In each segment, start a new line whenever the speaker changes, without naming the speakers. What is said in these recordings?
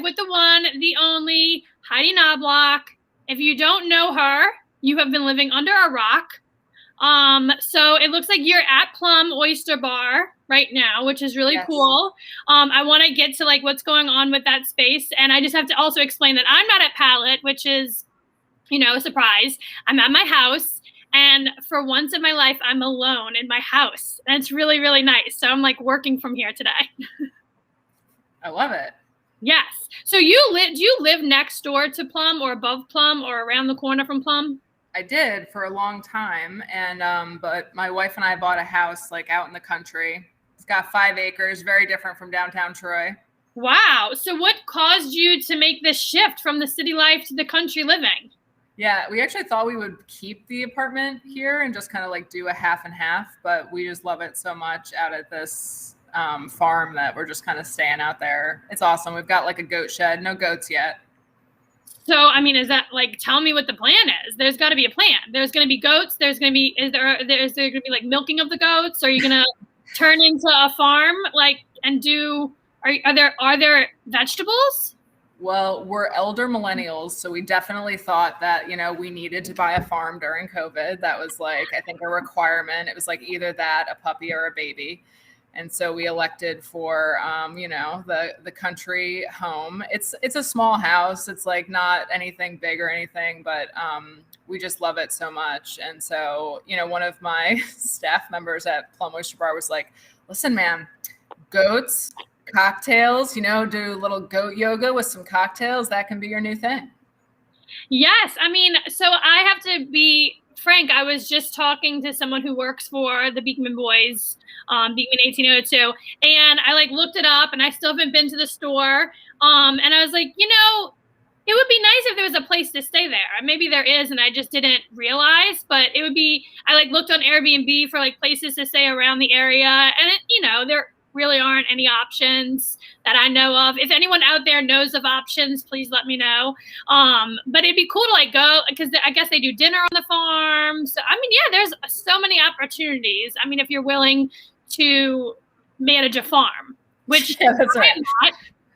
with the one, the only, Heidi Knoblauch. If you don't know her, you have been living under a rock. So it looks like you're at Plumb Oyster Bar right now, which is really cool. I want to get to like what's going on with that space. And I just have to also explain that I'm not at Palette, which is, a surprise. I'm at my house. And for once in my life, I'm alone in my house. And it's really, really nice. So I'm like working from here today.
I love it.
Yes. So do you live next door to Plumb or above Plumb or around the corner from Plumb?
I did for a long time. And, but my wife and I bought a house like out in the country. It's got 5 acres, very different from downtown Troy.
Wow. So what caused you to make this shift from the city life to the country living?
Yeah, we actually thought we would keep the apartment here and just kind of like do a half and half, but we just love it so much out at this farm that we're just kind of staying out there. It's awesome. We've got like a goat shed, no goats yet.
So, I mean, is that like, tell me what the plan is. There's got to be a plan. There's going to be goats. Is there going to be like milking of the goats? Are you going to turn into a farm like and do, are there vegetables?
Well, we're elder millennials, so we definitely thought that, we needed to buy a farm during COVID. That was like, I think a requirement. It was like either that, a puppy or a baby. And so we elected for, the country home. It's a small house. It's like not anything big or anything, but we just love it so much. And so, one of my staff members at Plumb Oyster Bar was like, listen, man, goats, cocktails, do a little goat yoga with some cocktails. That can be your new thing.
Yes. I mean, so I have to be frank. I was just talking to someone who works for the Beekman Boys, Beekman 1802. And I like looked it up and I still haven't been to the store. And I was like, it would be nice if there was a place to stay there. Maybe there is, and I just didn't realize, but it would be, I like looked on Airbnb for like places to stay around the area. And there really aren't any options that I know of. If anyone out there knows of options, please let me know. But it'd be cool to like go, because I guess they do dinner on the farm. So, I mean, yeah, there's so many opportunities. I mean, if you're willing to manage a farm, which
yeah, that's right.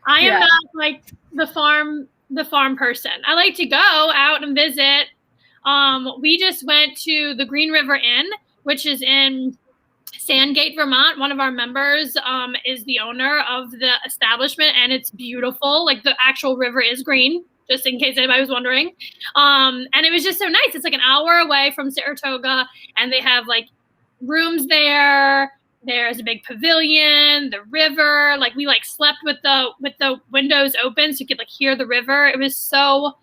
I am not like the farm person. I like to go out and visit. We just went to the Green River Inn, which is in Sandgate, Vermont. One of our members is the owner of the establishment, and it's beautiful. Like the actual river is green, just in case anybody was wondering. And it was just so nice. It's like an hour away from Saratoga, and they have like rooms there. There's a big pavilion, the river. Like we like slept with the windows open so you could like hear the river. It was so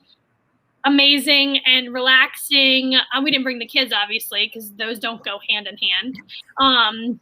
amazing and relaxing. We didn't bring the kids, obviously, because those don't go hand in hand.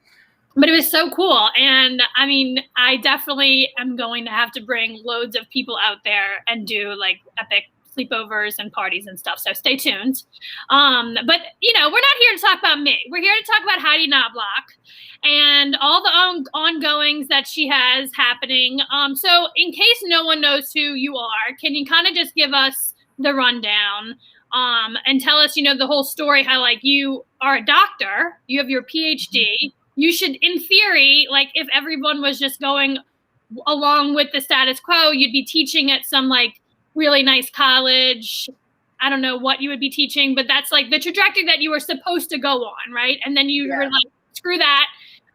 But it was so cool. And I mean, I definitely am going to have to bring loads of people out there and do like epic sleepovers and parties and stuff. So stay tuned. But we're not here to talk about me. We're here to talk about Heidi Knoblauch and all the ongoings that she has happening. So in case no one knows who you are, can you kind of just give us the rundown and tell us, the whole story, how like you are a doctor, you have your PhD. You should, in theory, like if everyone was just going along with the status quo, you'd be teaching at some like really nice college. I don't know what you would be teaching, but that's like the trajectory that you were supposed to go on, right? And then you were like, screw that.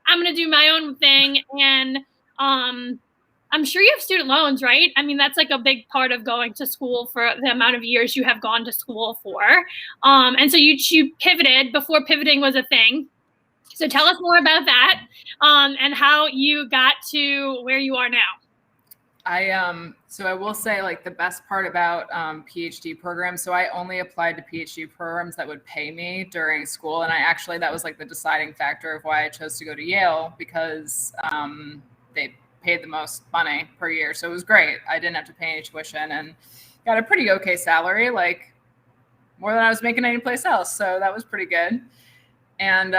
I'm going to do my own thing. And I'm sure you have student loans, right? I mean, that's like a big part of going to school for the amount of years you have gone to school for. And so you pivoted before pivoting was a thing. So tell us more about that and how you got to where you are now.
So I will say like the best part about PhD programs. So I only applied to PhD programs that would pay me during school. And that was like the deciding factor of why I chose to go to Yale, because they paid the most money per year. So it was great. I didn't have to pay any tuition and got a pretty okay salary, like more than I was making anyplace else. So that was pretty good. And,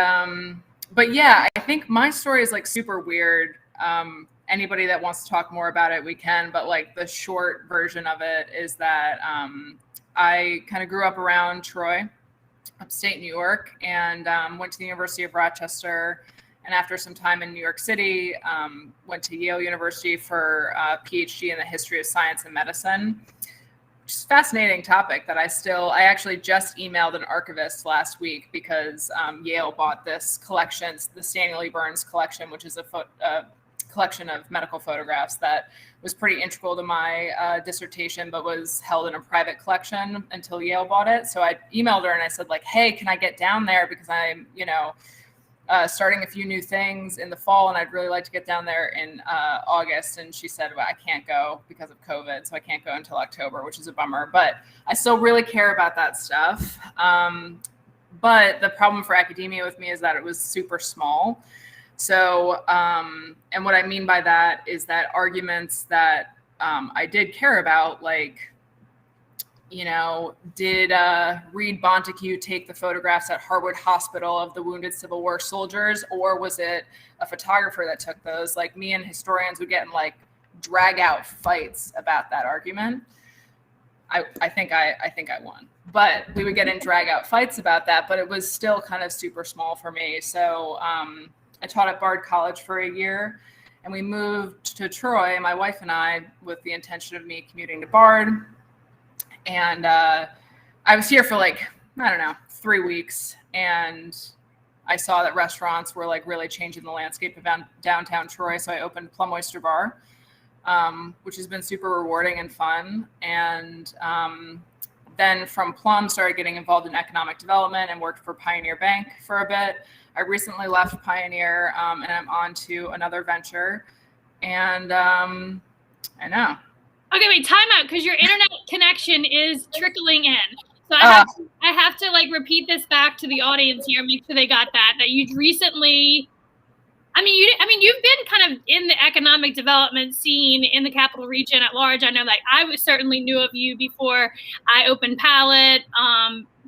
but yeah, I think my story is like super weird. Anybody that wants to talk more about it, we can, but like the short version of it is that I kind of grew up around Troy, upstate New York, and went to the University of Rochester And after some time in New York City, went to Yale University for a PhD in the history of science and medicine, which is a fascinating topic that I actually just emailed an archivist last week because Yale bought this collection, the Stanley Burns collection, which is a collection of medical photographs that was pretty integral to my dissertation, but was held in a private collection until Yale bought it. So I emailed her and I said, like, hey, can I get down there? Because I'm, starting a few new things in the fall, and I'd really like to get down there in August. And she said, well, I can't go because of COVID, so I can't go until October, which is a bummer. But I still really care about that stuff. But the problem for academia with me is that it was super small. So, and what I mean by that is that arguments that I did care about, like, did Reed Bonteque take the photographs at Harwood Hospital of the wounded Civil War soldiers, or was it a photographer that took those? Like, me and historians would get in like drag out fights about that argument. I think I won, but we would get in drag out fights about that, but it was still kind of super small for me. So I taught at Bard College for a year, and we moved to Troy, my wife and I, with the intention of me commuting to Bard. And I was here for 3 weeks, and I saw that restaurants were like really changing the landscape of downtown Troy. So I opened Plumb Oyster Bar, which has been super rewarding and fun. And then from Plumb, started getting involved in economic development and worked for Pioneer Bank for a bit. I recently left Pioneer, and I'm on to another venture. And I know.
Okay, wait, time out, because your internet connection is trickling in. So I have to like repeat this back to the audience here, make sure they got that you recently, you've been kind of in the economic development scene in the Capital Region at large. I know that I certainly knew of you before I opened Palette.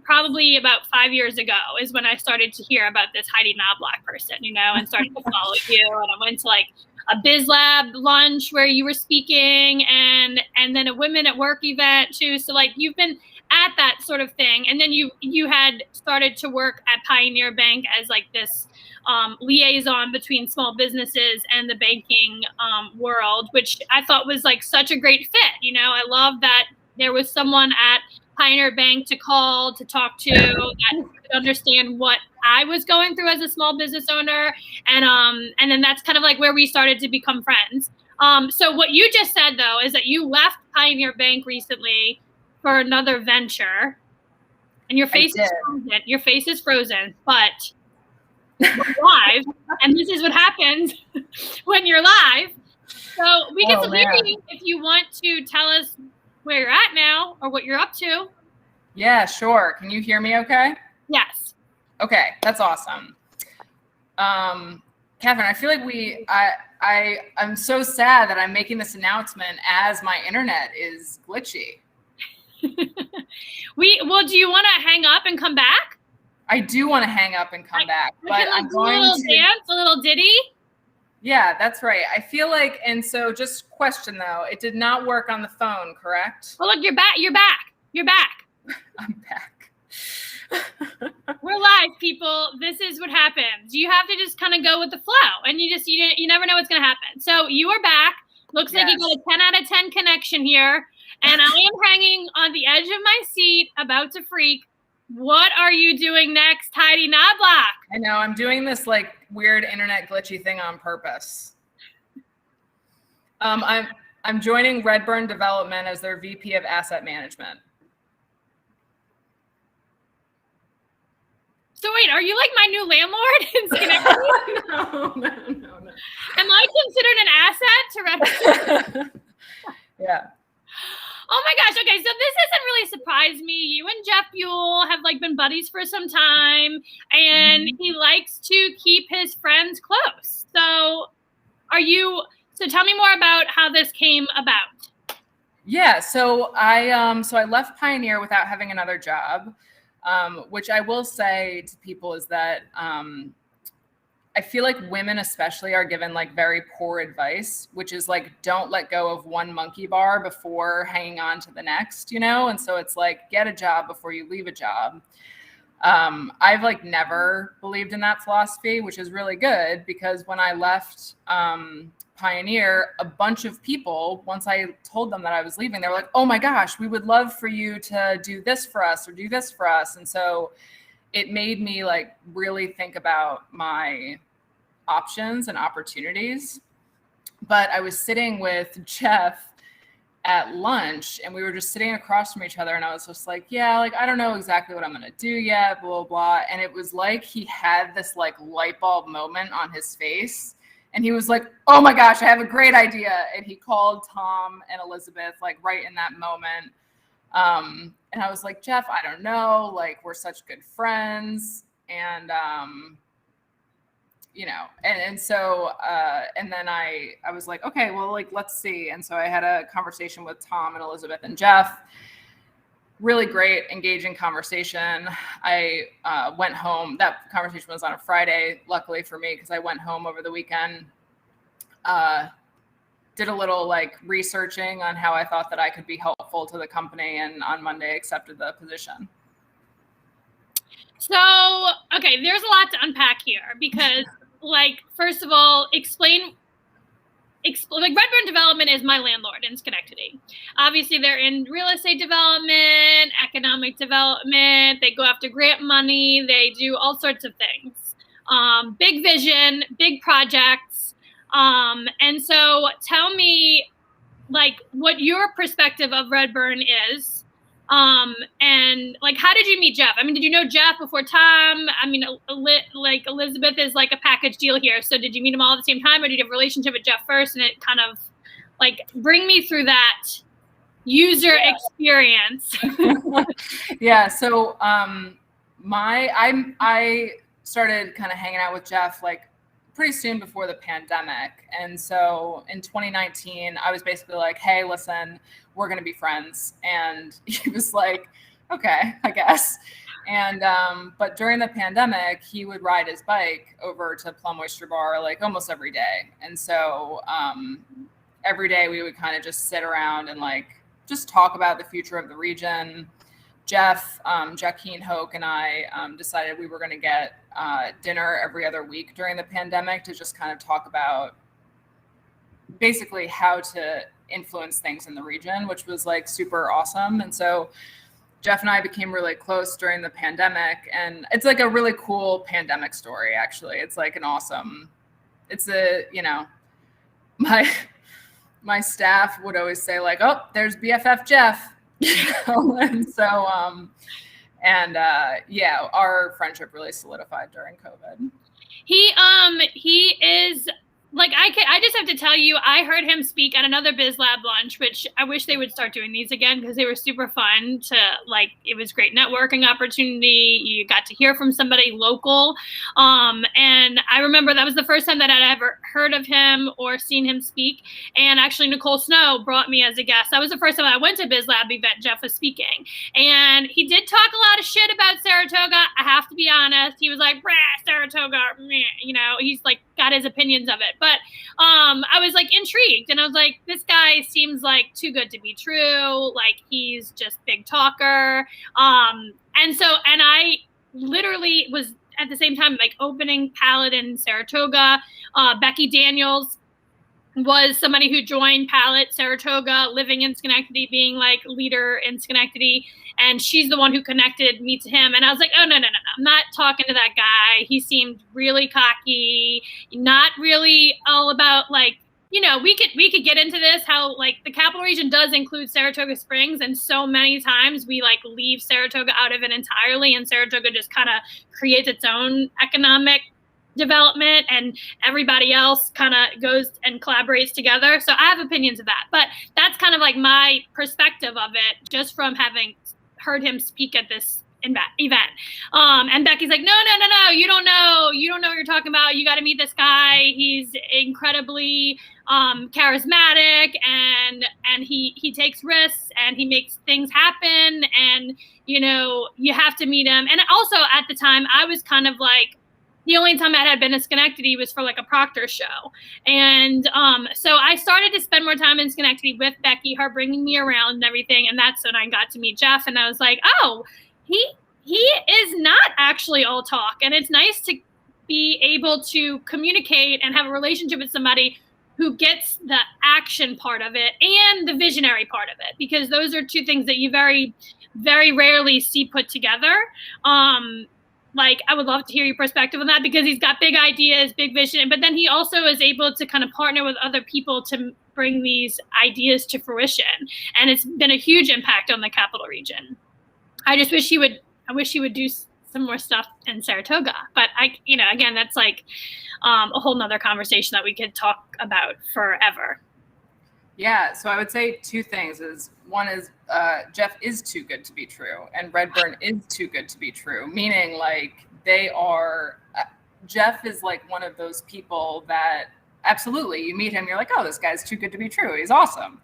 Probably about 5 years ago is when I started to hear about this Heidi Knoblauch person, and started to follow you. And I went to like a Biz Lab lunch where you were speaking, and then a Women at Work event too. So like you've been at that sort of thing. And then you had started to work at Pioneer Bank as like this liaison between small businesses and the banking world, which I thought was like such a great fit. I love that there was someone at Pioneer Bank to call, to talk to, that could understand what I was going through as a small business owner. And then that's kind of like where we started to become friends. So what you just said, though, is that you left Pioneer Bank recently for another venture, and your face is frozen. Your face is frozen, but we're live, and this is what happens when you're live. So we get to hear you if you want to tell us where you're at now or what you're up to.
Yeah, sure. Can you hear me okay?
Yes.
Okay, that's awesome. Catherine, I feel like I'm so sad that I'm making this announcement as my internet is glitchy.
Do you want to hang up and come back?
I do want to hang up and come back, but I'm going to
dance, a little ditty.
Yeah, that's right. I feel like, and so just question though, it did not work on the phone, correct?
Well, look, you're back.
I'm back.
We're live, people. This is what happens. You have to just kind of go with the flow, and you never know what's going to happen. So you are back. Looks like you got a 10 out of 10 connection here, and I am hanging on the edge of my seat, about to freak. What are you doing next, Heidi Knoblauch?
I know, I'm doing this like weird internet glitchy thing on purpose. I'm joining Redburn Development as their VP of Asset Management.
So wait, are you like my new landlord in Schenectady?
No.
Am I considered an asset to Redburn?
Yeah.
Oh my gosh. Okay. So this doesn't really surprise me. You and Jeff Buell have like been buddies for some time, and he likes to keep his friends close. So tell me more about how this came about.
Yeah. So I left Pioneer without having another job, which I will say to people is that, I feel like women especially are given like very poor advice, which is like, don't let go of one monkey bar before hanging on to the next, And so it's like, get a job before you leave a job. I've like never believed in that philosophy, which is really good because when I left Pioneer, a bunch of people, once I told them that I was leaving, they were like, oh my gosh, we would love for you to do this for us or do this for us. And so it made me like really think about my options and opportunities. But I was sitting with Jeff at lunch and we were just sitting across from each other and I was just like, yeah, like, I don't know exactly what I'm going to do yet, blah, blah, blah. And it was like he had this like light bulb moment on his face and he was like, oh my gosh, I have a great idea. And he called Tom and Elizabeth like right in that moment. And I was like, Jeff, I don't know, like we're such good friends. And, you know, and so, and then I was like, okay, well, like, let's see. And so I had a conversation with Tom and Elizabeth and Jeff, really great, engaging conversation. I went home. That conversation was on a Friday, luckily for me, because I went home over the weekend, did a little like researching on how I thought that I could be helpful to the company, and on Monday accepted the position.
So, okay, there's a lot to unpack here because, like, first of all, explain like Redburn Development is my landlord in Schenectady. Obviously, they're in real estate development, economic development. They go after grant money. They do all sorts of things. Big vision, big projects. And so tell me, like, what your perspective of Redburn is. And like, how did you meet Jeff? I mean, did you know Jeff before Tom? I mean, like Elizabeth is like a package deal here. So did you meet them all at the same time, or did you have a relationship with Jeff first? And it kind of like bring me through that user experience.
Yeah. So, I started kind of hanging out with Jeff like pretty soon before the pandemic. And so in 2019, I was basically like, hey, listen, we're going to be friends. And he was like, okay, I guess. And, but during the pandemic, he would ride his bike over to Plumb Oyster Bar like almost every day. And so, every day we would kind of just sit around and like, just talk about the future of the region. Jeff, Jackeen Hoke and I decided we were going to get dinner every other week during the pandemic to just kind of talk about basically how to influence things in the region, which was like super awesome. And so Jeff and I became really close during the pandemic, and it's like a really cool pandemic story, actually. It's like an awesome, it's a, you know, my staff would always say like, oh, there's BFF Jeff. And so, yeah, our friendship really solidified during COVID.
He is like, I just have to tell you, I heard him speak at another Biz Lab lunch, which I wish they would start doing these again because they were super fun to like, it was great networking opportunity. You got to hear from somebody local. And I remember that was the first time that I'd ever heard of him or seen him speak. And actually Nicole Snow brought me as a guest. That was the first time I went to Biz Lab event Jeff was speaking. And he did talk a lot of shit about Saratoga. I have to be honest. He was like, Saratoga, you know, he's like got his opinions of it. But I was like intrigued, and I was like, this guy seems like too good to be true. Like he's just big talker. And I literally was at the same time like opening Palette in Saratoga. Becky Daniels was somebody who joined Palette Saratoga, living in Schenectady, being like leader in Schenectady. And she's the one who connected me to him. And I was like, oh, no. I'm not talking to that guy. He seemed really cocky, not really all about like, you know, we could get into this, how like the capital region does include Saratoga Springs. And so many times we like leave Saratoga out of it entirely. And Saratoga just kind of creates its own economic development, and everybody else kind of goes and collaborates together. So I have opinions of that, but that's kind of like my perspective of it, just from having heard him speak at this event. And Becky's like, no, you don't know what you're talking about. You got to meet this guy. He's incredibly charismatic, and he takes risks, and he makes things happen, and you know, you have to meet him. And also at the time I was kind of like, the only time I had been to Schenectady was for like a Proctor show. And so I started to spend more time in Schenectady with Becky, her bringing me around and everything. And that's when I got to meet Jeff. And I was like, oh, he is not actually all talk, and it's nice to be able to communicate and have a relationship with somebody who gets the action part of it and the visionary part of it, because those are two things that you very, very rarely see put together. Like, I would love to hear your perspective on that, because he's got big ideas, big vision, but then he also is able to kind of partner with other people to bring these ideas to fruition. And it's been a huge impact on the capital region. I just wish he would do some more stuff in Saratoga, but again, that's like a whole nother conversation that we could talk about forever.
Yeah, so I would say two things. One is Jeff is too good to be true, and Redburn is too good to be true, meaning like they are, Jeff is like one of those people that absolutely, you meet him, you're like, oh, this guy's too good to be true. He's awesome.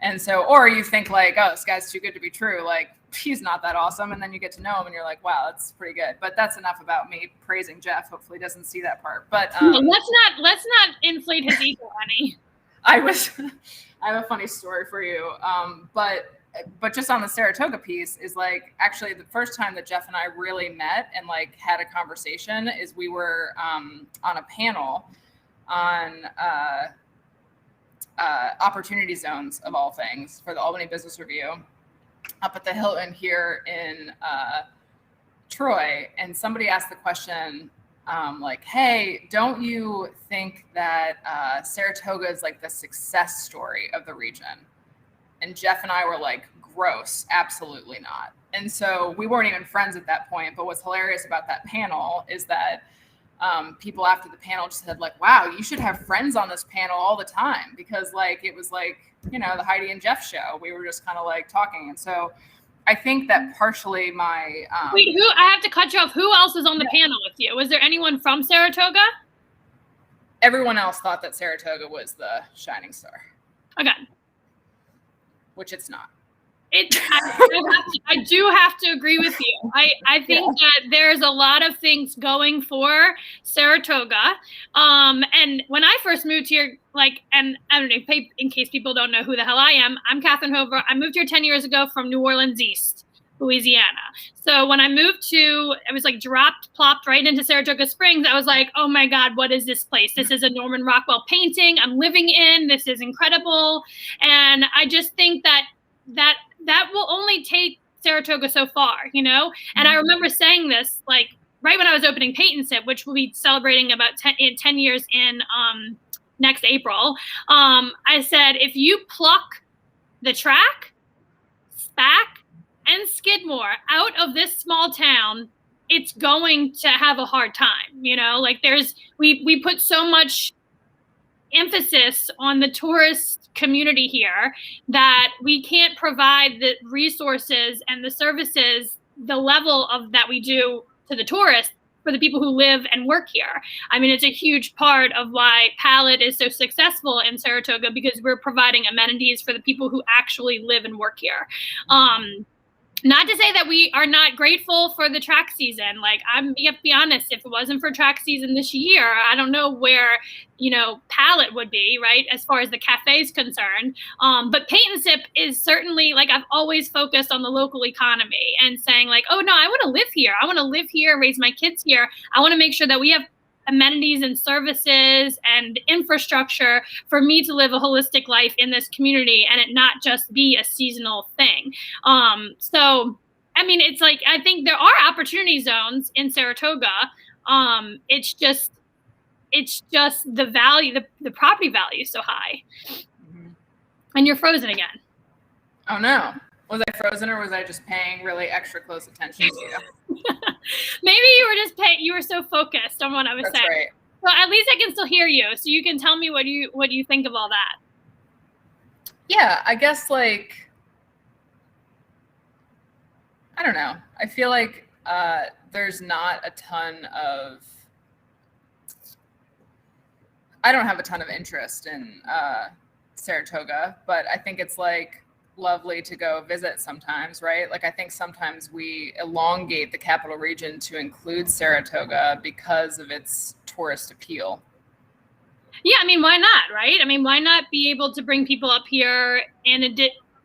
And so, or you think like, oh, this guy's too good to be true. Like, he's not that awesome. And then you get to know him and you're like, wow, that's pretty good. But that's enough about me praising Jeff. Hopefully he doesn't see that part. But
let's not inflate his ego, honey.
I have a funny story for you. But just on the Saratoga piece is like, actually the first time that Jeff and I really met and like had a conversation is we were on a panel on opportunity zones of all things for the Albany Business Review up at the Hilton here in Troy. And somebody asked the question, like, hey, don't you think that Saratoga is like the success story of the region? And Jeff and I were like, gross, absolutely not. And so we weren't even friends at that point. But what's hilarious about that panel is that people after the panel just said like, wow, you should have friends on this panel all the time, because like, it was like, the Heidi and Jeff show. We were just kind of like talking. And so I think that partially my
wait, I have to cut you off. Who else was on the panel with you? Was there anyone from Saratoga?
Everyone else thought that Saratoga was the shining star.
Okay.
Which it's not.
I do have to agree with you. I think that there's a lot of things going for Saratoga. And when I first moved here, and I don't know, in case people don't know who the hell I am, I'm Catherine Hover. I moved here 10 years ago from New Orleans East, Louisiana. So when I moved I was like plopped right into Saratoga Springs. I was like, oh my God, what is this place? This is a Norman Rockwell painting I'm living in. This is incredible. And I just think that will only take Saratoga so far, And I remember saying this, like, right when I was opening Paint and Sip, which we'll be celebrating about 10 years in next April. I said, if you pluck the track, SPAC, and Skidmore out of this small town, it's going to have a hard time, Like, we put so much emphasis on the tourist community here that we can't provide the resources and the services, the level of that we do to the tourists for the people who live and work here. I mean, it's a huge part of why Palette is so successful in Saratoga, because we're providing amenities for the people who actually live and work here. Not to say that we are not grateful for the track season. Like, you have to be honest, if it wasn't for track season this year, I don't know where, Palette would be, right, as far as the cafe is concerned. But Paint and Sip is certainly, like, I've always focused on the local economy and saying, like, oh, no, I want to live here. I want to live here, raise my kids here. I want to make sure that we have amenities and services and infrastructure for me to live a holistic life in this community and it not just be a seasonal thing. So, I mean, it's like, I think there are opportunity zones in Saratoga. It's just the value, the property value is so high. Mm-hmm. And you're frozen again.
Oh no. Was I frozen, or was I just paying really extra close attention to you?
Maybe you were so focused on what I was saying.
Right.
So at least I can still hear you. So you can tell me what you think of all that.
Yeah, I guess, like, I don't know. I feel like there's not a ton of, I don't have a ton of interest in Saratoga, but I think it's like lovely to go visit sometimes, right? Like, I think sometimes we elongate the capital region to include Saratoga because of its tourist appeal. Yeah,
I mean, why not, right? I mean, why not be able to bring people up here and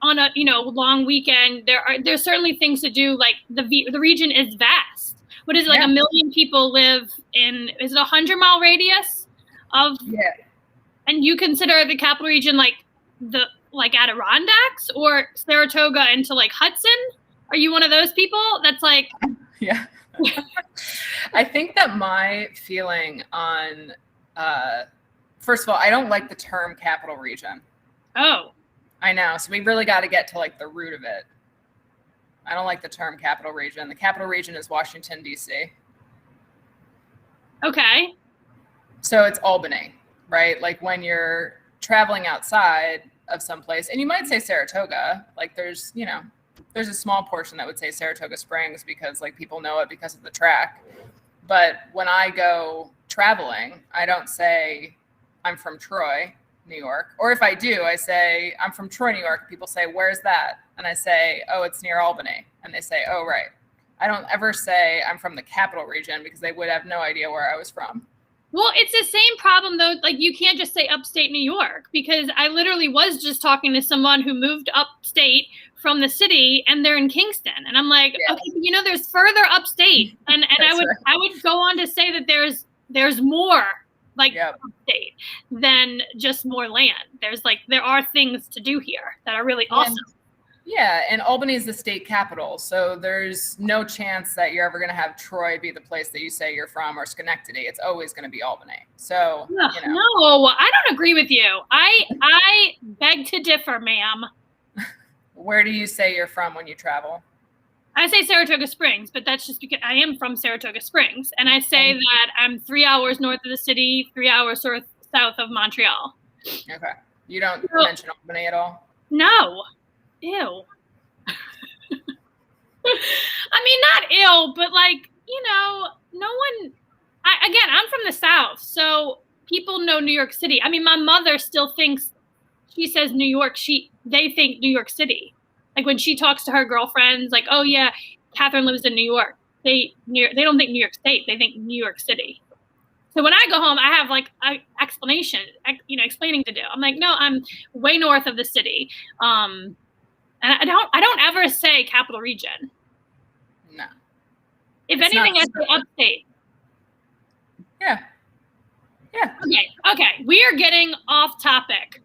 on a long weekend, there's certainly things to do. Like the region is vast. What is it, like 1 million people live in? Is it 100-mile radius of?
Yeah.
And you consider the capital region like the Adirondacks or Saratoga into like Hudson? Are you one of those people that's like?
Yeah. I think that my feeling on, first of all, I don't like the term capital region.
Oh.
I know. So we really got to get to like the root of it. I don't like the term capital region. The capital region is Washington, D.C.
Okay.
So it's Albany, right? Like when you're traveling outside of someplace, and you might say Saratoga, like there's a small portion that would say Saratoga Springs because like people know it because of the track. But when I go traveling, I don't say I'm from Troy, New York. Or if I do, I say I'm from Troy, New York. People say, where's that? And I say, oh, it's near Albany. And they say, oh, right. I don't ever say I'm from the capital region because they would have no idea where I was from.
Well, it's the same problem, though. Like, you can't just say upstate New York, because I literally was just talking to someone who moved upstate from the city, and they're in Kingston. And I'm like, okay, there's further upstate. And I would go on to say that there's more upstate than just more land. There are things to do here that are really awesome.
Yeah, and Albany is the state capital, so there's no chance that you're ever going to have Troy be the place that you say you're from, or Schenectady. It's always going to be Albany. So,
No, I don't agree with you. I beg to differ, ma'am.
Where do you say you're from when you travel?
I say Saratoga Springs, but that's just because I am from Saratoga Springs, and I say that I'm 3 hours north of the city, 3 hours south of Montreal.
Okay. You don't mention Albany at all?
No. Ew. I mean, not ill, but like, no one, I'm from the South, so people know New York City. I mean, my mother still thinks, she says New York, they think New York City. Like when she talks to her girlfriends, like, oh yeah, Catherine lives in New York. They don't think New York State, they think New York City. So when I go home, I have like an explanation, explaining to do. I'm like, no, I'm way north of the city. And I don't ever say capital region.
No.
If anything, I say upstate.
Yeah. Yeah.
Okay. We are getting off topic.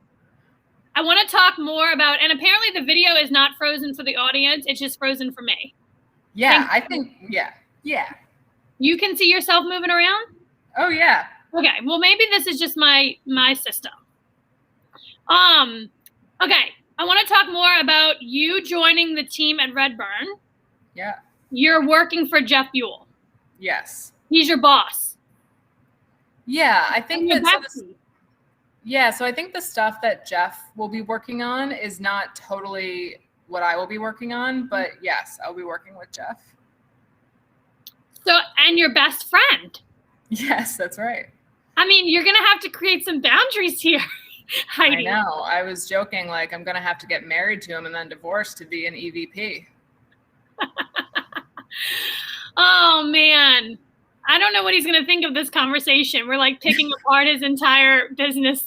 I want to talk more about, and apparently the video is not frozen for the audience. It's just frozen for me.
Yeah, I think, yeah.
You can see yourself moving around?
Oh, yeah.
Okay. Well, maybe this is just my system. Okay. I want to talk more about you joining the team at Redburn.
Yeah.
You're working for Jeff Buell.
Yes.
He's your boss.
Yeah, I think so I think the stuff that Jeff will be working on is not totally what I will be working on, but yes, I'll be working with Jeff.
So, and your best friend.
Yes, that's right.
I mean, you're going to have to create some boundaries here. Heidi.
I know. I was joking, like I'm going to have to get married to him and then divorced to be an EVP.
Oh, man. I don't know what he's going to think of this conversation. We're like picking apart his entire business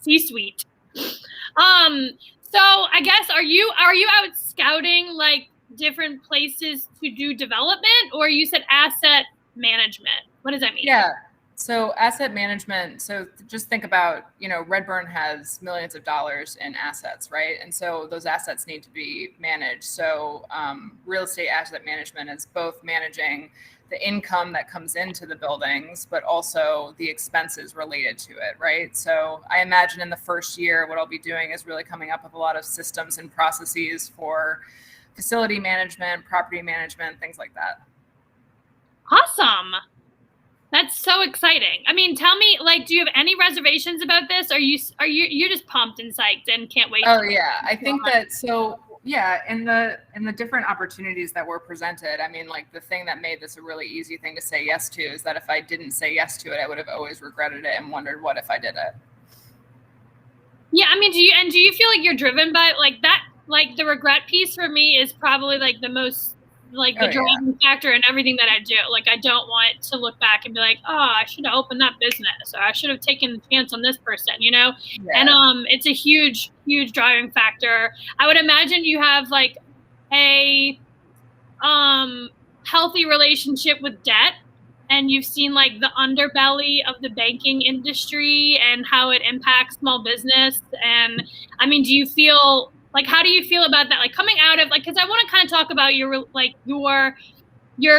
C-suite. So I guess, are you out scouting like different places to do development, or you said asset management? What does that mean?
Yeah. So asset management, so just think about, Redburn has millions of dollars in assets, right? And so those assets need to be managed. So real estate asset management is both managing the income that comes into the buildings, but also the expenses related to it, right? So I imagine in the first year, what I'll be doing is really coming up with a lot of systems and processes for facility management, property management, things like that.
Awesome. That's so exciting. I mean, tell me, like, do you have any reservations about this? Are you're just pumped and psyched and can't wait?
Oh yeah, I think that. So yeah, in the different opportunities that were presented, I mean, like the thing that made this a really easy thing to say yes to is that if I didn't say yes to it, I would have always regretted it and wondered what if I did it.
Yeah, I mean, do you feel like you're driven by like that? Like the regret piece for me is probably like the most like the driving factor in everything that I do. Like, I don't want to look back and be like, oh, I should have opened that business, or I should have taken the chance on this person, you know? Yeah. And it's a huge, huge driving factor. I would imagine you have like a healthy relationship with debt, and you've seen like the underbelly of the banking industry and how it impacts small business. And I mean, do you feel like, how do you feel about that? Like coming out of like, cause I want to kind of talk about your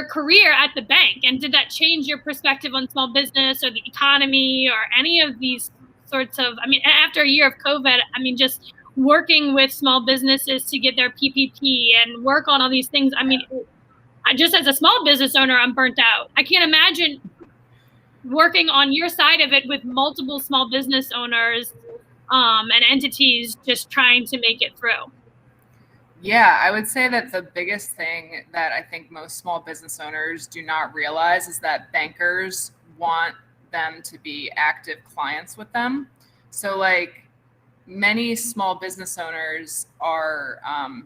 career at the bank, and did that change your perspective on small business or the economy or any of these sorts of, I mean, after a year of COVID, I mean, just working with small businesses to get their PPP and work on all these things. I mean, just as a small business owner, I'm burnt out. I can't imagine working on your side of it with multiple small business owners and entities just trying to make it through.
Yeah, I would say that the biggest thing that I think most small business owners do not realize is that bankers want them to be active clients with them. So like, many small business owners are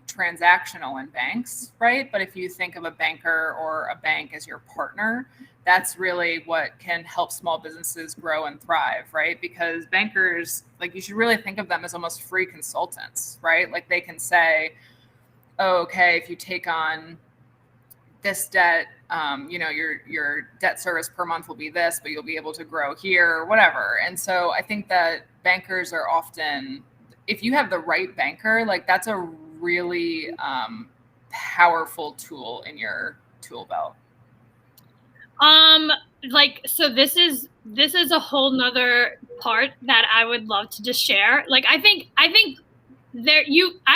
transactional in banks, right? But if you think of a banker or a bank as your partner, that's really what can help small businesses grow and thrive, right? Because bankers, like, you should really think of them as almost free consultants, right? Like, they can say, oh, okay, if you take on this debt, you know, your debt service per month will be this, but you'll be able to grow here or whatever. And so I think that bankers are often, if you have the right banker, like, that's a really powerful tool in your tool belt.
Like, so this is a whole nother part that I would love to just share. Like, I think I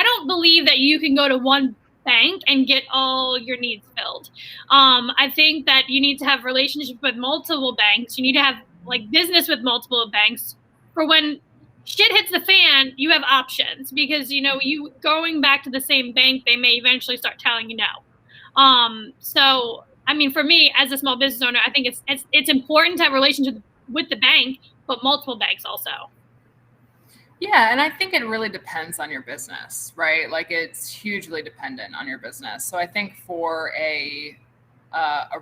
don't believe that you can go to one bank and get all your needs filled. I think that you need to have relationships with multiple banks. You need to have like business with multiple banks for when shit hits the fan, you have options, because, you know, you going back to the same bank, they may eventually start telling you no. So, I mean, for me as a small business owner, I think it's important to have relationships with the bank, but multiple banks also.
Yeah, and I think it really depends on your business, right? Like, it's hugely dependent on your business. So I think for a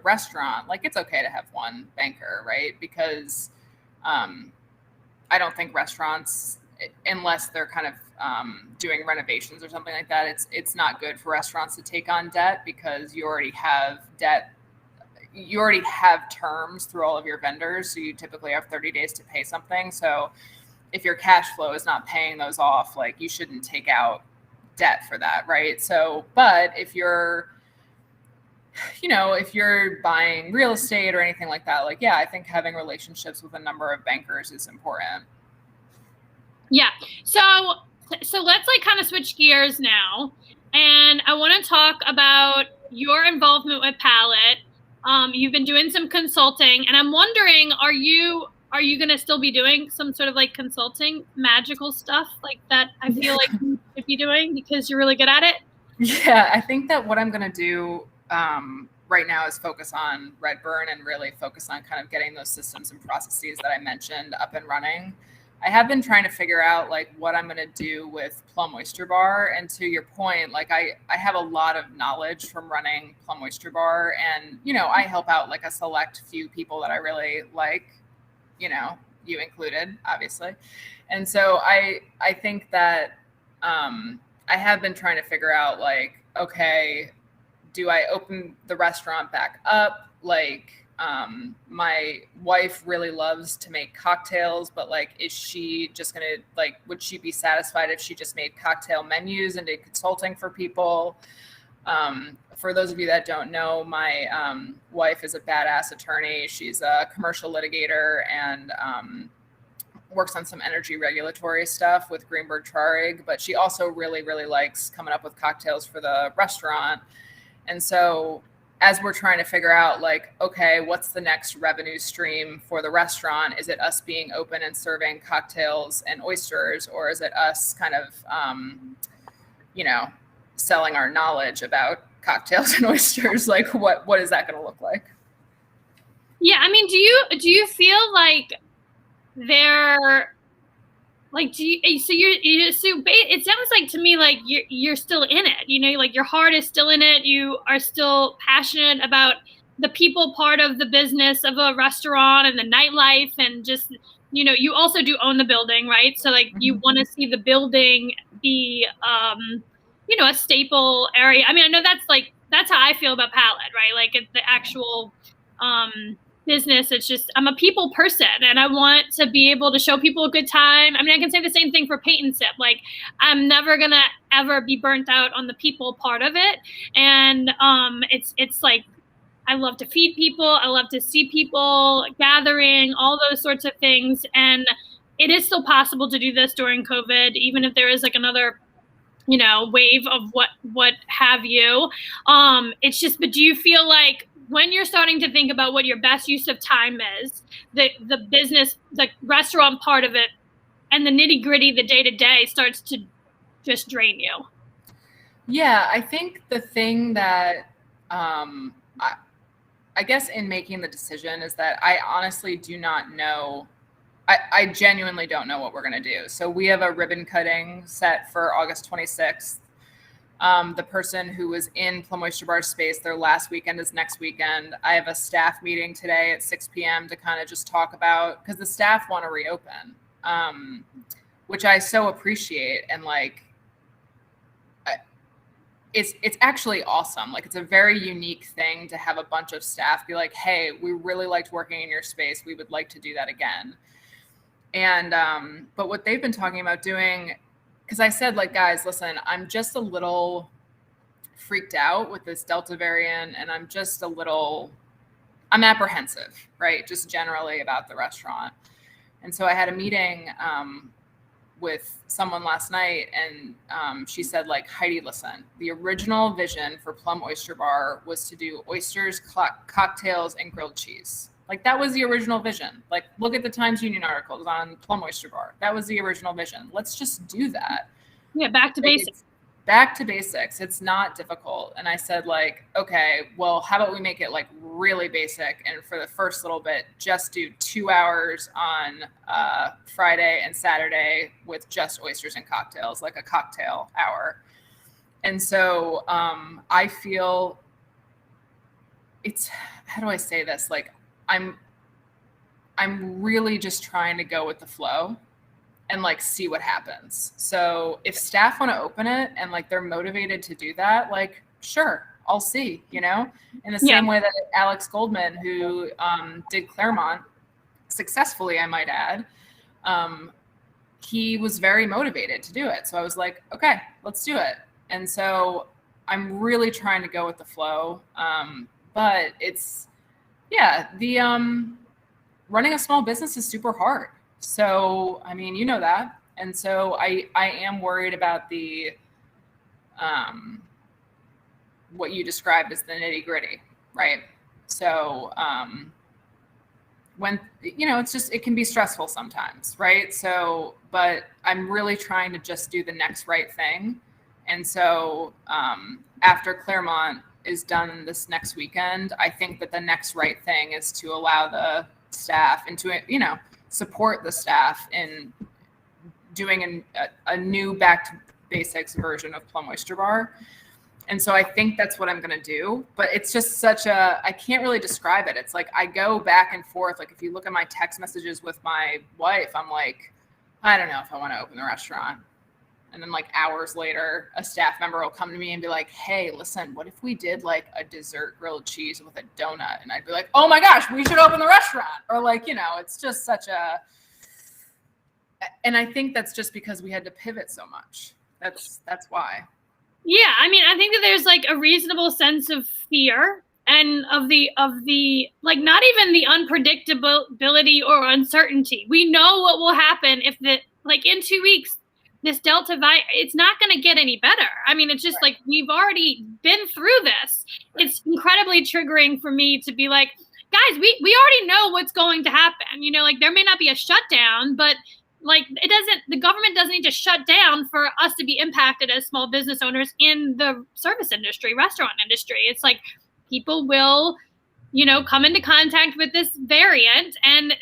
restaurant, like, it's okay to have one banker, right? Because I don't think restaurants, unless they're kind of doing renovations or something like that, it's not good for restaurants to take on debt, because you already have debt. You already have terms through all of your vendors, so you typically have 30 days to pay something. So if your cash flow is not paying those off, like, you shouldn't take out debt for that, right? So, but if you're, you know, if you're buying real estate or anything like that, like, yeah, I think having relationships with a number of bankers is important.
Yeah. So let's like kind of switch gears now. And I want to talk about your involvement with Palette. You've been doing some consulting, and I'm wondering, are you going to still be doing some sort of like consulting magical stuff like that? I feel like you should be doing, because you're really good at it.
Yeah, I think that what I'm going to do right now is focus on Redburn and really focus on kind of getting those systems and processes that I mentioned up and running. I have been trying to figure out like what I'm going to do with Plumb Oyster Bar. And to your point, like I have a lot of knowledge from running Plumb Oyster Bar, and, you know, I help out like a select few people that I really like, you know, you included, obviously. And so I think that I have been trying to figure out like, okay, do I open the restaurant back up? Like, my wife really loves to make cocktails, but like, is she just gonna, like, would she be satisfied if she just made cocktail menus and did consulting for people? For those of you that don't know, my wife is a badass attorney. She's a commercial litigator and works on some energy regulatory stuff with Greenberg Traurig, but she also really, really likes coming up with cocktails for the restaurant. And so as we're trying to figure out like, okay, what's the next revenue stream for the restaurant? Is it us being open and serving cocktails and oysters, or is it us kind of, you know, selling our knowledge about cocktails and oysters? Like, what is that going to look like?
Yeah, I mean, do you feel like there, Like, so it sounds like to me like you're still in it, you know, like your heart is still in it. You are still passionate about the people part of the business of a restaurant and the nightlife, and just, you know, you also do own the building, right? So like you want to see the building be, you know, a staple area. I mean, I know that's how I feel about Palette, right? Like the actual, business. It's just, I'm a people person and I want to be able to show people a good time. I mean, I can say the same thing for Paint and Sip. Like, I'm never gonna ever be burnt out on the people part of it. And it's like, I love to feed people. I love to see people gathering, all those sorts of things. And it is still possible to do this during COVID, even if there is like another, you know, wave of what have you. It's just, but do you feel like when you're starting to think about what your best use of time is, the business, the restaurant part of it, and the nitty gritty, the day to day starts to just drain you?
Yeah, I think the thing that, I guess in making the decision is that I honestly do not know. I genuinely don't know what we're going to do. So we have a ribbon cutting set for August 26th. The person who was in Plumb Oyster Bar space, their last weekend is next weekend. I have a staff meeting today at 6 p.m. to kind of just talk about, because the staff want to reopen, which I so appreciate. And like, it's actually awesome. Like, it's a very unique thing to have a bunch of staff be like, hey, we really liked working in your space. We would like to do that again. And, but what they've been talking about doing, because I said, like, guys, listen, I'm just a little freaked out with this Delta variant, and I'm apprehensive, right? Just generally about the restaurant. And so I had a meeting with someone last night, and she said, like, Heidi, listen, the original vision for Plumb Oyster Bar was to do oysters, cocktails, and grilled cheese. Like, that was the original vision. Like, look at the Times Union articles on Plumb Oyster Bar. That was the original vision. Let's just do that.
Yeah, back to basics.
Back to basics. It's not difficult. And I said, like, okay, well, how about we make it like really basic? And for the first little bit, just do 2 hours on Friday and Saturday with just oysters and cocktails, like a cocktail hour. And so I feel it's, how do I say this? Like, I'm really just trying to go with the flow and like see what happens. So if staff want to open it and like they're motivated to do that, like, sure, I'll see, you know, in the same way that Alex Goldman, who did Claremont successfully, I might add, he was very motivated to do it. So I was like, okay, let's do it. And so I'm really trying to go with the flow. But it's, yeah, the running a small business is super hard. So, I mean, you know that. And so I am worried about the, what you described as the nitty gritty, right? So, when, you know, it's just, it can be stressful sometimes, right? So, but I'm really trying to just do the next right thing. And so, after Claremont is done this next weekend, I think that the next right thing is to allow the staff and to, you know, support the staff in doing a new back to basics version of Plumb Oyster Bar. And so I think that's what I'm going to do, but it's just such a, I can't really describe it. It's like, I go back and forth. Like, if you look at my text messages with my wife, I'm like, I don't know if I want to open the restaurant. And then like hours later, a staff member will come to me and be like, hey, listen, what if we did like a dessert grilled cheese with a donut? And I'd be like, oh my gosh, we should open the restaurant. Or like, you know, it's just such a, and I think that's just because we had to pivot so much. That's why.
Yeah. I mean, I think that there's like a reasonable sense of fear and of the, like, not even the unpredictability or uncertainty. We know what will happen if like in 2 weeks, this Delta virus, it's not going to get any better. I mean, it's just like, we've already been through this. It's incredibly triggering for me to be like, guys, we already know what's going to happen. You know, like, there may not be a shutdown, but like, the government doesn't need to shut down for us to be impacted as small business owners in the service industry, restaurant industry. It's like, people will, come into contact with this variant, and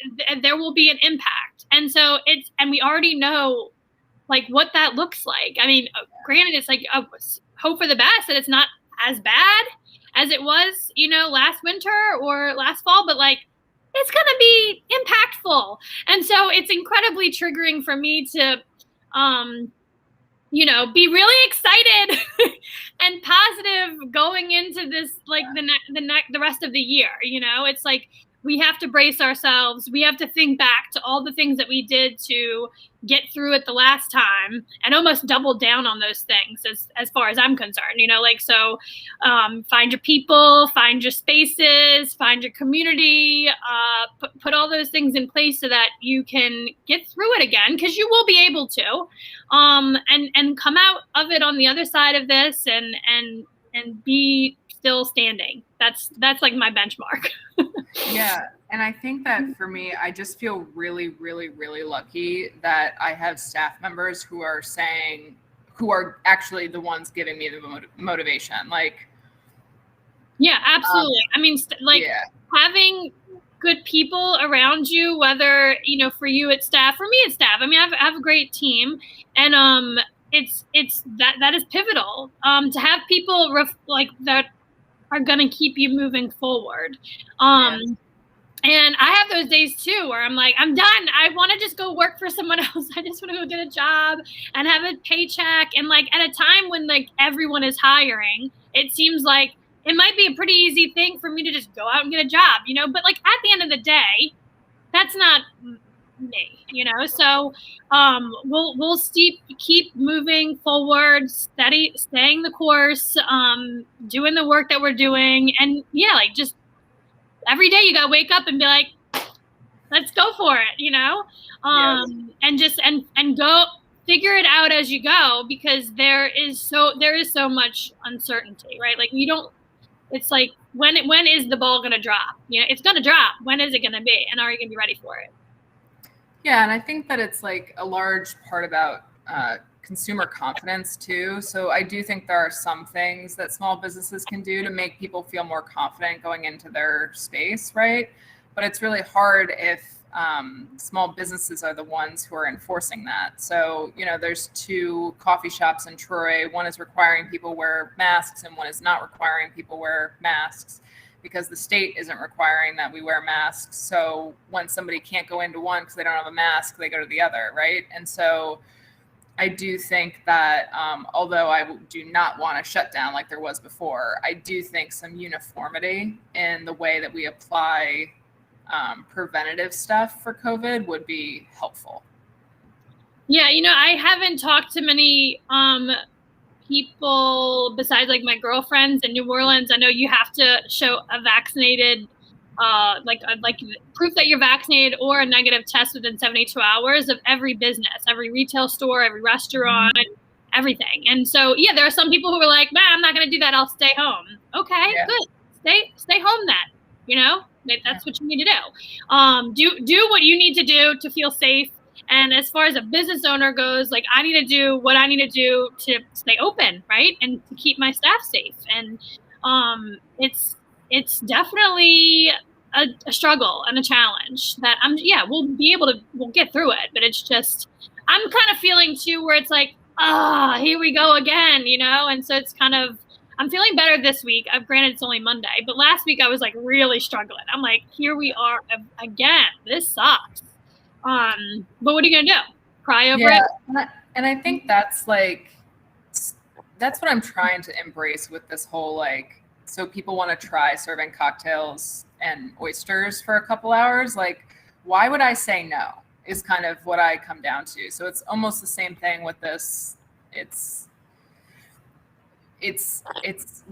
there will be an impact. And so and we already know like what that looks like. I mean, granted, it's like hope for the best that it's not as bad as it was, last winter or last fall, but like it's going to be impactful. And so it's incredibly triggering for me to, be really excited and positive going into this, like the rest of the year. It's like we have to brace ourselves. We have to think back to all the things that we did to get through it the last time and almost double down on those things as far as I'm concerned, find your people, find your spaces, find your community, put all those things in place so that you can get through it again, because you will be able to, and come out of it on the other side of this and be still standing. That's like my benchmark.
Yeah. And I think that for me, I just feel really, really, really lucky that I have staff members who are actually the ones giving me the motivation. Like,
yeah, absolutely. I mean, having good people around you, whether, for you it's staff, for me it's staff. I mean, I have a great team, and it's that is pivotal, to have people that are going to keep you moving forward. And I have those days too where I'm like, I'm done. I want to just go work for someone else. I just want to go get a job and have a paycheck. And like at a time when like everyone is hiring, it seems like it might be a pretty easy thing for me to just go out and get a job, but like at the end of the day, that's not me, so we'll keep moving forward, staying the course, doing the work that we're doing. And like just every day you gotta wake up and be like, let's go for it, yes. and go figure it out as you go, because there is so much uncertainty, right? Like it's like when is the ball gonna drop? It's gonna drop. When is it gonna be? And are you gonna be ready for it?
Yeah, and I think that it's like a large part about consumer confidence too. So I do think there are some things that small businesses can do to make people feel more confident going into their space, right? But it's really hard if small businesses are the ones who are enforcing that. So, there's 2 coffee shops in Troy. One is requiring people wear masks and one is not requiring people wear masks, because the state isn't requiring that we wear masks. So when somebody can't go into one because they don't have a mask, they go to the other, right? And so I do think that although I do not want to shut down like there was before, I do think some uniformity in the way that we apply preventative stuff for COVID would be helpful.
Yeah, I haven't talked to many people besides like my girlfriends in New Orleans. I know you have to show a vaccinated, like proof that you're vaccinated or a negative test within 72 hours of every business, every retail store, every restaurant, everything. And so, yeah, there are some people who are like, man, I'm not going to do that. I'll stay home. Okay, good. Stay home then, that's what you need to do. Do what you need to do to feel safe. And as far as a business owner goes, like I need to do what I need to do to stay open, right? And to keep my staff safe. And it's definitely a struggle and a challenge that we'll get through it. But it's just, I'm kind of feeling too where it's like, here we go again, And so it's kind of, I'm feeling better this week. Granted, it's only Monday, but last week I was like really struggling. I'm like, here we are again. This sucks. But what are you gonna do? Cry over it?
And I think that's what I'm trying to embrace with this whole like, so people want to try serving cocktails and oysters for a couple hours. Like, why would I say no? Is kind of what I come down to. So it's almost the same thing with this. It's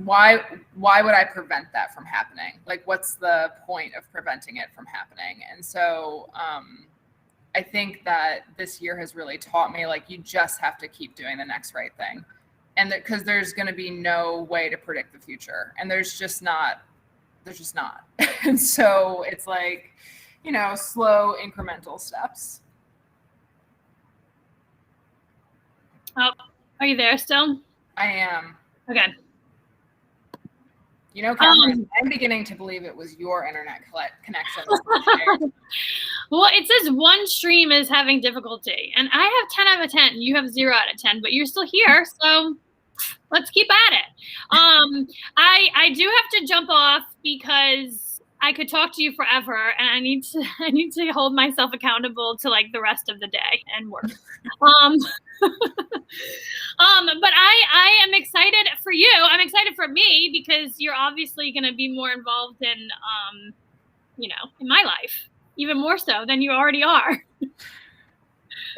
why would I prevent that from happening? Like, what's the point of preventing it from happening? And so, I think that this year has really taught me, like, you just have to keep doing the next right thing. And that, because there's going to be no way to predict the future. And there's just not. And so it's like, slow incremental steps.
Oh, are you there still?
I am.
Okay.
You know, Catherine, I'm beginning to believe it was your internet connection.
Well, it says one stream is having difficulty, and I have 10 out of 10. You have 0 out of 10, but you're still here, so let's keep at it. I do have to jump off because I could talk to you forever, and I need to hold myself accountable to like the rest of the day and work. But I am excited for you. I'm excited for me because you're obviously going to be more involved in, in my life, even more so than you already are.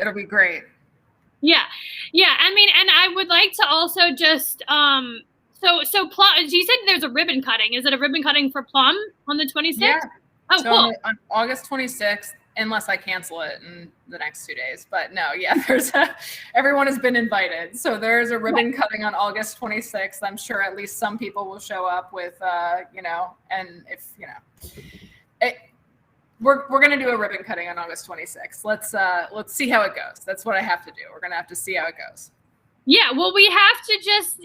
It'll be great.
Yeah. I mean, and I would like to also just, so Plumb, you said there's a ribbon cutting. Is it a ribbon cutting for Plumb on the 26th?
Yeah.
Oh,
so
cool.
On August 26th, unless I cancel it in the next 2 days. But no, yeah, everyone has been invited. So there's a ribbon cutting on August 26th. I'm sure at least some people will show up with, and if, we're going to do a ribbon cutting on August 26th. Let's see how it goes. That's what I have to do. We're going to have to see how it goes.
Yeah, well, we have to just,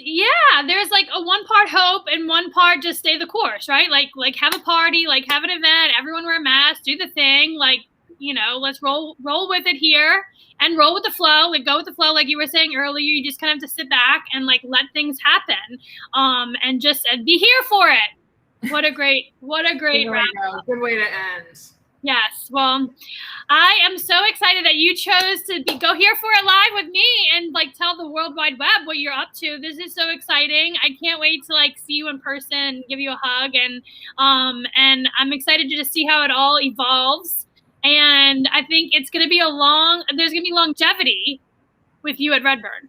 there's like a one part hope and one part just stay the course, right? Like have a party, like have an event, everyone wear a mask, do the thing, like, let's roll with it here and roll with the flow, like go with the flow. Like you were saying earlier, you just kind of have to sit back and like let things happen, and just be here for it. What a great wrap up.
Good way to end.
Yes. Well, I am so excited that you chose to go here for it live with me and like tell the World Wide Web what you're up to. This is so exciting. I can't wait to like see you in person and give you a hug. And I'm excited to just see how it all evolves. And I think it's going to be there's going to be longevity with you at Redburn.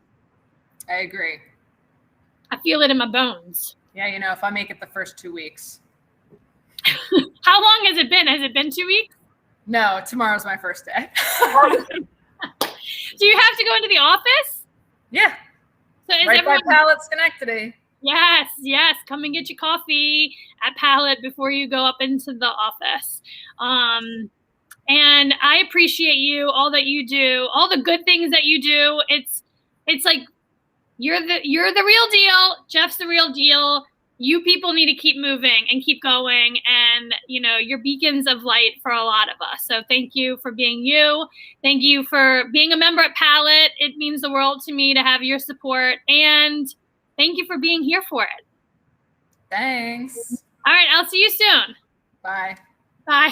I agree.
I feel it in my bones.
Yeah. If I make it the first 2 weeks.
How long has it been? Has it been 2 weeks?
No, tomorrow's my first day.
Do you have to go into the office?
Yeah.
So is
right
everyone...
by Pallet Schenectady.
Yes. Come and get your coffee at Pallet before you go up into the office. And I appreciate you, all that you do, all the good things that you do. It's like you're the real deal. Jeff's the real deal. You people need to keep moving and keep going. And, you're beacons of light for a lot of us. So thank you for being you. Thank you for being a member at Pallet. It means the world to me to have your support. And thank you for being here for it.
Thanks.
All right. I'll see you soon.
Bye.
Bye.